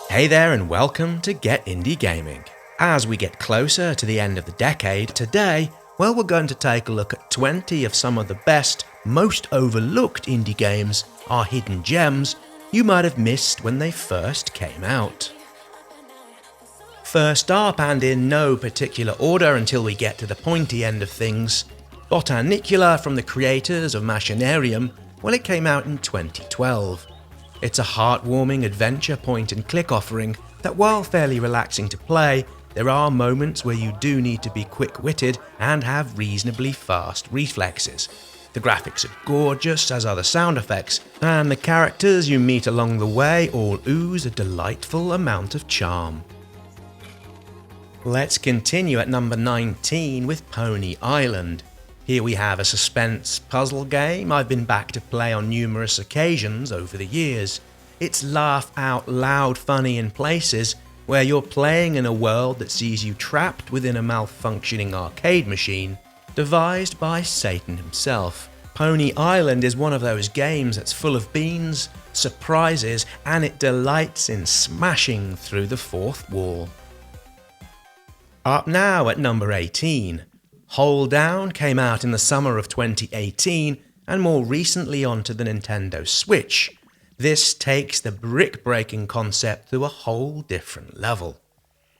Hey there and welcome to Get Indie Gaming. As we get closer to the end of the decade, today, we're going to take a look at 20 of some of the best, most overlooked indie games, our hidden gems, you might have missed when they first came out. First up, and in no particular order until we get to the pointy end of things, Botanicula from the creators of Machinarium, well, it came out in 2012. It's a heartwarming adventure point-and-click offering that, while fairly relaxing to play, there are moments where you do need to be quick-witted and have reasonably fast reflexes. The graphics are gorgeous, as are the sound effects, and the characters you meet along the way all ooze a delightful amount of charm. Let's continue at number 19 with Pony Island. Here we have a suspense puzzle game I've been back to play on numerous occasions over the years. It's laugh out loud funny in places where you're playing in a world that sees you trapped within a malfunctioning arcade machine, devised by Satan himself. Pony Island is one of those games that's full of beans, surprises, and it delights in smashing through the fourth wall. Up now at number 18. Holedown came out in the summer of 2018 and more recently onto the Nintendo Switch. This takes the brick-breaking concept to a whole different level.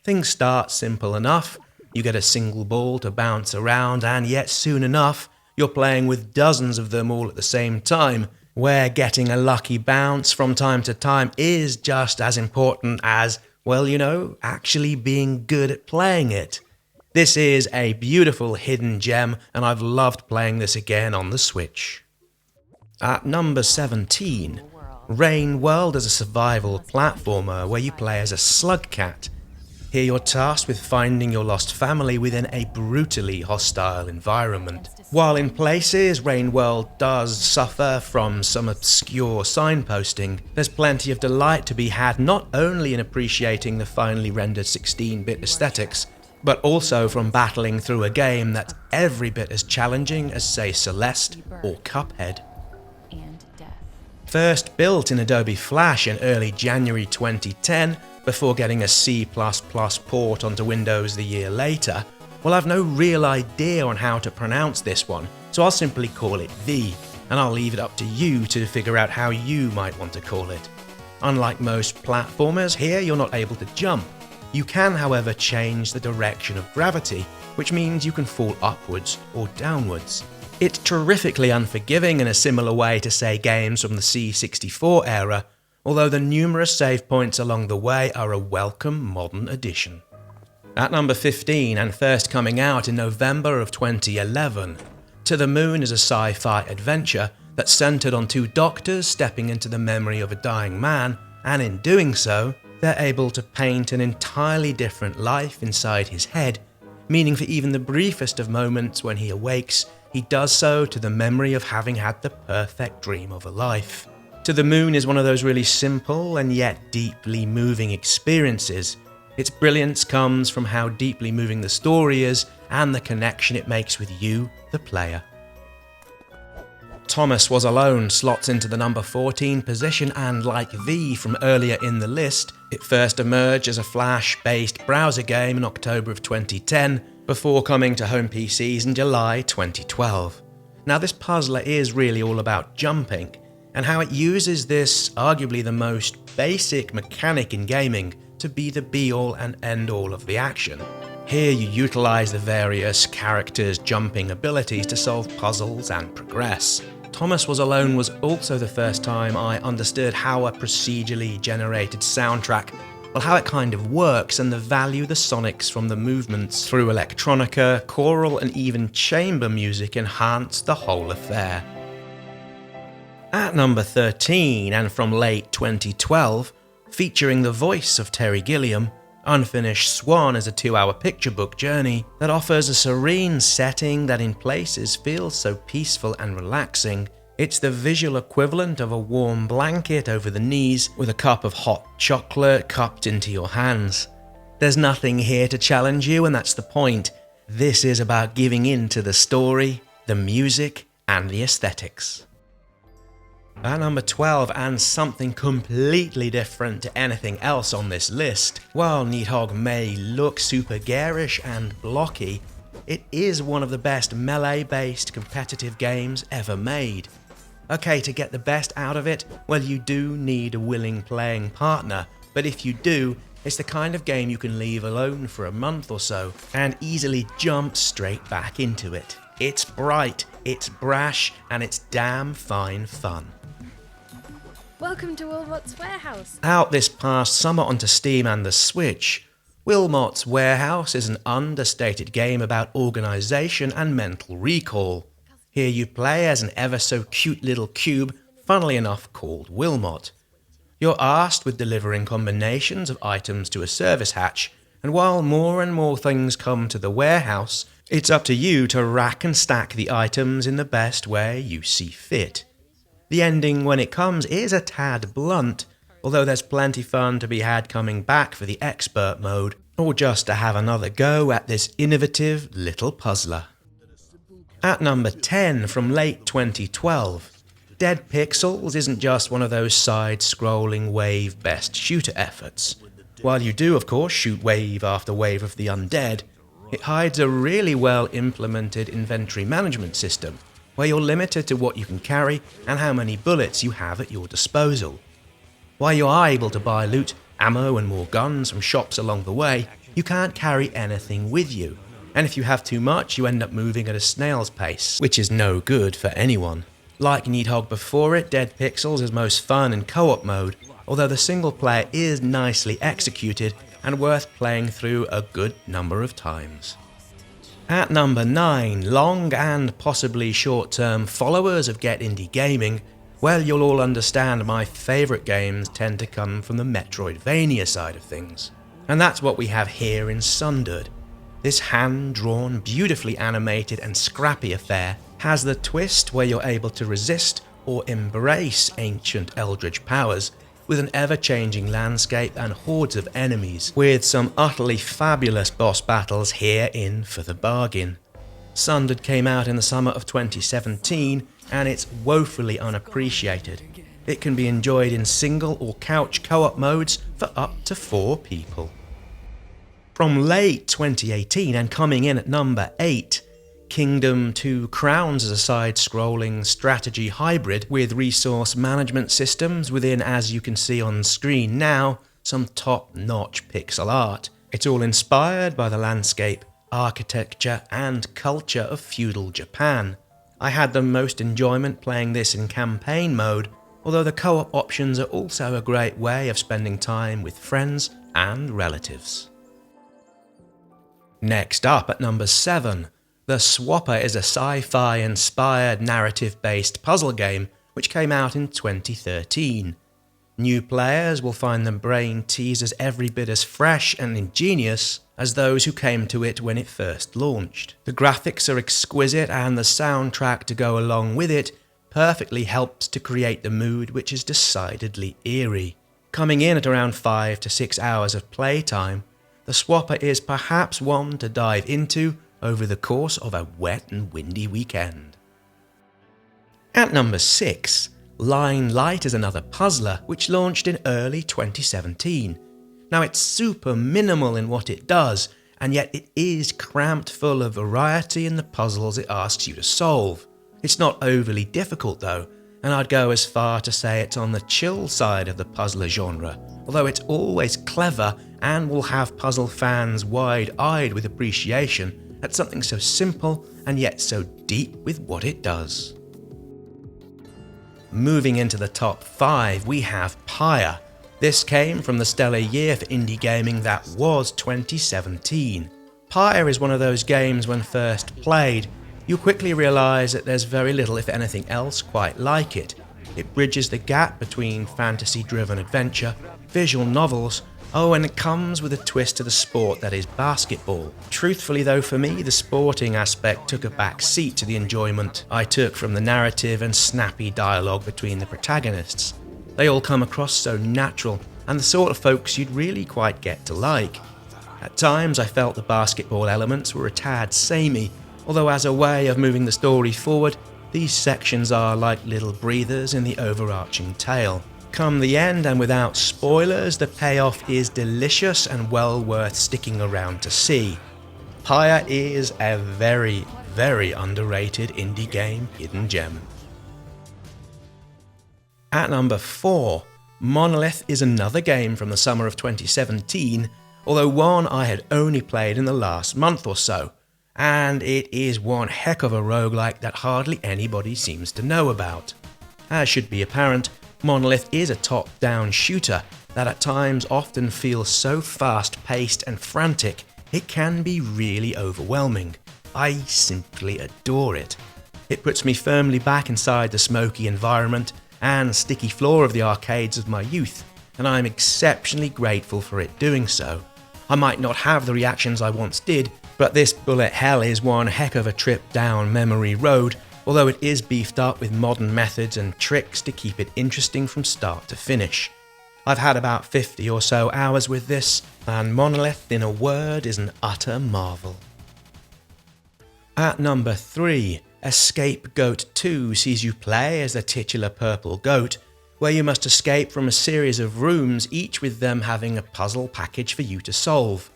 Things start simple enough, you get a single ball to bounce around, and yet soon enough you're playing with dozens of them all at the same time, where getting a lucky bounce from time to time is just as important as, actually being good at playing it. This is a beautiful hidden gem, and I've loved playing this again on the Switch. At number 17, Rain World is a survival platformer where you play as a slug cat. Here you're tasked with finding your lost family within a brutally hostile environment. While in places Rain World does suffer from some obscure signposting, there's plenty of delight to be had not only in appreciating the finely rendered 16-bit aesthetics, but also from battling through a game that's every bit as challenging as, say, Celeste or Cuphead. First built in Adobe Flash in early January 2010, before getting a C++ port onto Windows the year later, well, I've no real idea on how to pronounce this one, so I'll simply call it V, and I'll leave it up to you to figure out how you might want to call it. Unlike most platformers, here you're not able to jump. You can, however, change the direction of gravity, which means you can fall upwards or downwards. It's terrifically unforgiving in a similar way to, say, games from the C64 era, although the numerous save points along the way are a welcome modern addition. At number 15, and first coming out in November of 2011, To the Moon is a sci-fi adventure that's centered on two doctors stepping into the memory of a dying man, and in doing so, they're able to paint an entirely different life inside his head, meaning for even the briefest of moments when he awakes, he does so to the memory of having had the perfect dream of a life. To the Moon is one of those really simple and yet deeply moving experiences. Its brilliance comes from how deeply moving the story is and the connection it makes with you, the player. Thomas Was Alone slots into the number 14 position, and like V from earlier in the list, it first emerged as a Flash-based browser game in October of 2010, before coming to home PCs in July 2012. Now this puzzler is really all about jumping, and how it uses this, arguably the most basic mechanic in gaming, to be the be-all and end-all of the action. Here you utilise the various characters' jumping abilities to solve puzzles and progress. Thomas Was Alone was also the first time I understood how a procedurally generated soundtrack, how it kind of works, and the value the sonics from the movements through electronica, choral and even chamber music enhance the whole affair. At number 13, and from late 2012, featuring the voice of Terry Gilliam, Unfinished Swan is a 2-hour picture book journey that offers a serene setting that in places feels so peaceful and relaxing. It's the visual equivalent of a warm blanket over the knees with a cup of hot chocolate cupped into your hands. There's nothing here to challenge you, and that's the point. This is about giving in to the story, the music, and the aesthetics. At number 12, and something completely different to anything else on this list, while Nidhogg may look super garish and blocky, it is one of the best melee-based competitive games ever made. Okay, to get the best out of it, well, you do need a willing playing partner, but if you do, it's the kind of game you can leave alone for a month or so and easily jump straight back into it. It's bright, it's brash, and it's damn fine fun. Welcome to Wilmot's Warehouse. Out this past summer onto Steam and the Switch, Wilmot's Warehouse is an understated game about organisation and mental recall. Here you play as an ever so cute little cube, funnily enough called Wilmot. You're asked with delivering combinations of items to a service hatch, and while more and more things come to the warehouse, it's up to you to rack and stack the items in the best way you see fit. The ending when it comes is a tad blunt, although there's plenty fun to be had coming back for the expert mode, or just to have another go at this innovative little puzzler. At number 10 from late 2012, Dead Pixels isn't just one of those side-scrolling wave-best shooter efforts. While you do, of course, shoot wave after wave of the undead, it hides a really well-implemented inventory management system, where you're limited to what you can carry and how many bullets you have at your disposal. While you are able to buy loot, ammo and more guns from shops along the way, you can't carry anything with you, and if you have too much you end up moving at a snail's pace, which is no good for anyone. Like Nidhogg before it, Dead Pixels is most fun in co-op mode, although the single player is nicely executed and worth playing through a good number of times. At number 9, long and possibly short-term followers of Get Indie Gaming, well, you'll all understand my favourite games tend to come from the Metroidvania side of things. And that's what we have here in Sundered. This hand-drawn, beautifully animated and scrappy affair has the twist where you're able to resist or embrace ancient eldritch powers with an ever-changing landscape and hordes of enemies, with some utterly fabulous boss battles here in for the bargain. Sundered came out in the summer of 2017, and it's woefully unappreciated. It can be enjoyed in single or couch co-op modes for up to 4 people. From late 2018 and coming in at number 8, Kingdom 2 Crowns is a side-scrolling strategy hybrid with resource management systems within, as you can see on screen now, some top-notch pixel art. It's all inspired by the landscape, architecture and culture of feudal Japan. I had the most enjoyment playing this in campaign mode, although the co-op options are also a great way of spending time with friends and relatives. Next up at number 7, The Swapper is a sci-fi inspired narrative-based puzzle game which came out in 2013. New players will find the brain teasers every bit as fresh and ingenious as those who came to it when it first launched. The graphics are exquisite and the soundtrack to go along with it perfectly helps to create the mood, which is decidedly eerie. Coming in at around 5 to 6 hours of playtime, The Swapper is perhaps one to dive into over the course of a wet and windy weekend. At number 6, Linelight is another puzzler which launched in early 2017. Now it's super minimal in what it does, and yet it is cramped full of variety in the puzzles it asks you to solve. It's not overly difficult though, and I'd go as far to say it's on the chill side of the puzzler genre, although it's always clever and will have puzzle fans wide-eyed with appreciation at something so simple and yet so deep with what it does. Moving into the top 5, we have Pyre. This came from the stellar year for indie gaming that was 2017. Pyre is one of those games when first played, you quickly realise that there's very little, if anything else, quite like it. It bridges the gap between fantasy-driven adventure, visual novels, and it comes with a twist to the sport that is basketball. Truthfully though, for me, the sporting aspect took a back seat to the enjoyment I took from the narrative and snappy dialogue between the protagonists. They all come across so natural, and the sort of folks you'd really quite get to like. At times I felt the basketball elements were a tad samey, although as a way of moving the story forward, These sections are like little breathers in the overarching tale. Come the end, and without spoilers, the payoff is delicious and well worth sticking around to see. Pyre is a very, very underrated indie game hidden gem. At number 4, Monolith is another game from the summer of 2017, although one I had only played in the last month or so, and it is one heck of a roguelike that hardly anybody seems to know about. As should be apparent, Monolith is a top-down shooter that at times often feels so fast-paced and frantic it can be really overwhelming. I simply adore it. It puts me firmly back inside the smoky environment and sticky floor of the arcades of my youth, and I'm exceptionally grateful for it doing so. I might not have the reactions I once did, but this bullet hell is one heck of a trip down memory road, although it is beefed up with modern methods and tricks to keep it interesting from start to finish. I've had about 50 or so hours with this, and Monolith, in a word, is an utter marvel. At number 3, Escape Goat 2 sees you play as the titular purple goat, where you must escape from a series of rooms, each with them having a puzzle package for you to solve.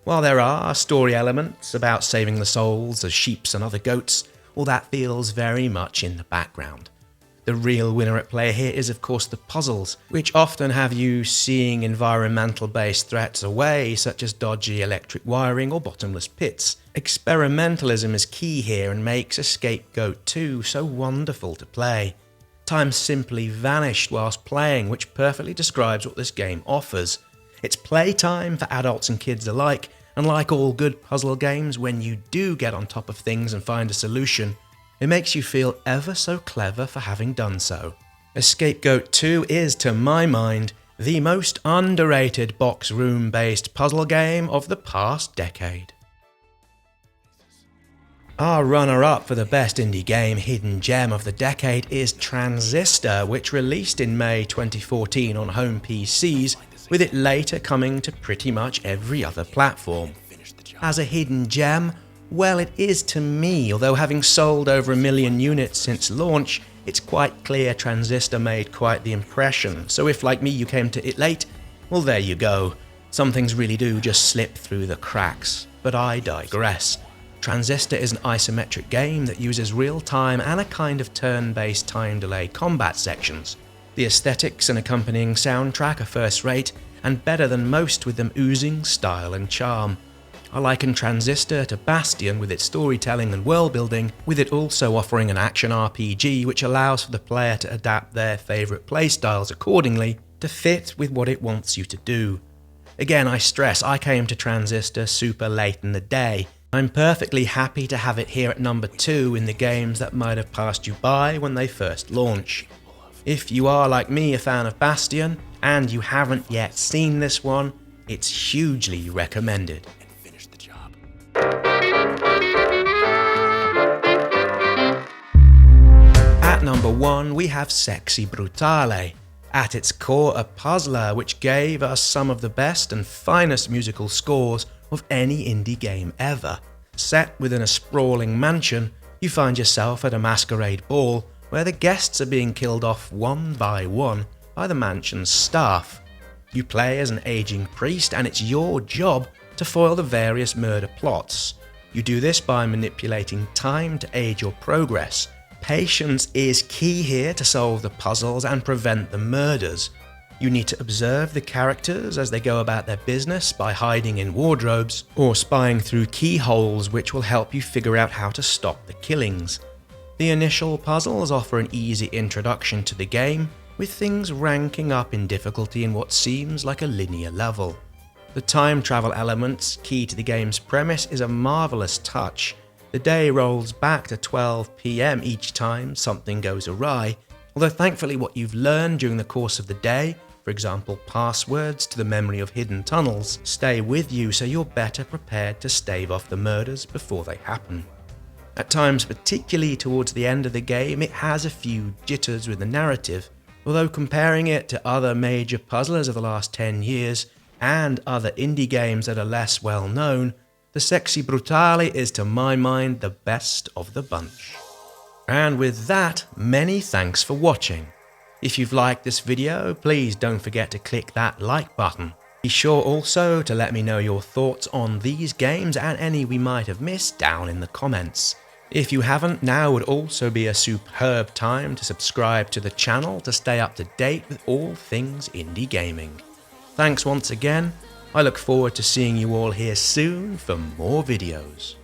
While there are story elements about saving the souls of sheep and other goats, all that feels very much in the background. The real winner at play here is of course the puzzles, which often have you seeing environmental-based threats away, such as dodgy electric wiring or bottomless pits. Experimentalism is key here and makes Escape Goat 2 so wonderful to play. Time simply vanished whilst playing, which perfectly describes what this game offers. It's playtime for adults and kids alike, and like all good puzzle games, when you do get on top of things and find a solution, it makes you feel ever so clever for having done so. Escape Goat 2 is, to my mind, the most underrated box room-based puzzle game of the past decade. Our runner-up for the best indie game hidden gem of the decade is Transistor, which released in May 2014 on home PCs, with it later coming to pretty much every other platform. As a hidden gem, well, it is to me, although having sold over 1 million units since launch, it's quite clear Transistor made quite the impression, so if like me you came to it late, well there you go. Some things really do just slip through the cracks, but I digress. Transistor is an isometric game that uses real-time and a kind of turn-based time-delay combat sections. The aesthetics and accompanying soundtrack are first-rate, and better than most, with them oozing style and charm. I liken Transistor to Bastion with its storytelling and world-building, with it also offering an action RPG which allows for the player to adapt their favourite playstyles accordingly to fit with what it wants you to do. Again, I stress, I came to Transistor super late in the day. I'm perfectly happy to have it here at number 2 in the games that might have passed you by when they first launch. If you are, like me, a fan of Bastion, and you haven't yet seen this one, it's hugely recommended. At number 1, we have Sexy Brutale. At its core, a puzzler which gave us some of the best and finest musical scores of any indie game ever. Set within a sprawling mansion, you find yourself at a masquerade ball where the guests are being killed off one by one by the mansion's staff. You play as an aging priest, and it's your job to foil the various murder plots. You do this by manipulating time to aid your progress. Patience is key here to solve the puzzles and prevent the murders. You need to observe the characters as they go about their business by hiding in wardrobes or spying through keyholes, which will help you figure out how to stop the killings. The initial puzzles offer an easy introduction to the game, with things ranking up in difficulty in what seems like a linear level. The time travel elements, key to the game's premise, is a marvellous touch. The day rolls back to 12 PM each time something goes awry, although thankfully what you've learned during the course of the day, for example passwords to the memory of hidden tunnels, stay with you so you're better prepared to stave off the murders before they happen. At times, particularly towards the end of the game, it has a few jitters with the narrative, although comparing it to other major puzzlers of the last 10 years and other indie games that are less well known, the Sexy Brutale is to my mind the best of the bunch. And with that, many thanks for watching. If you've liked this video, please don't forget to click that like button. Be sure also to let me know your thoughts on these games and any we might have missed down in the comments. If you haven't, now would also be a superb time to subscribe to the channel to stay up to date with all things indie gaming. Thanks once again. I look forward to seeing you all here soon for more videos.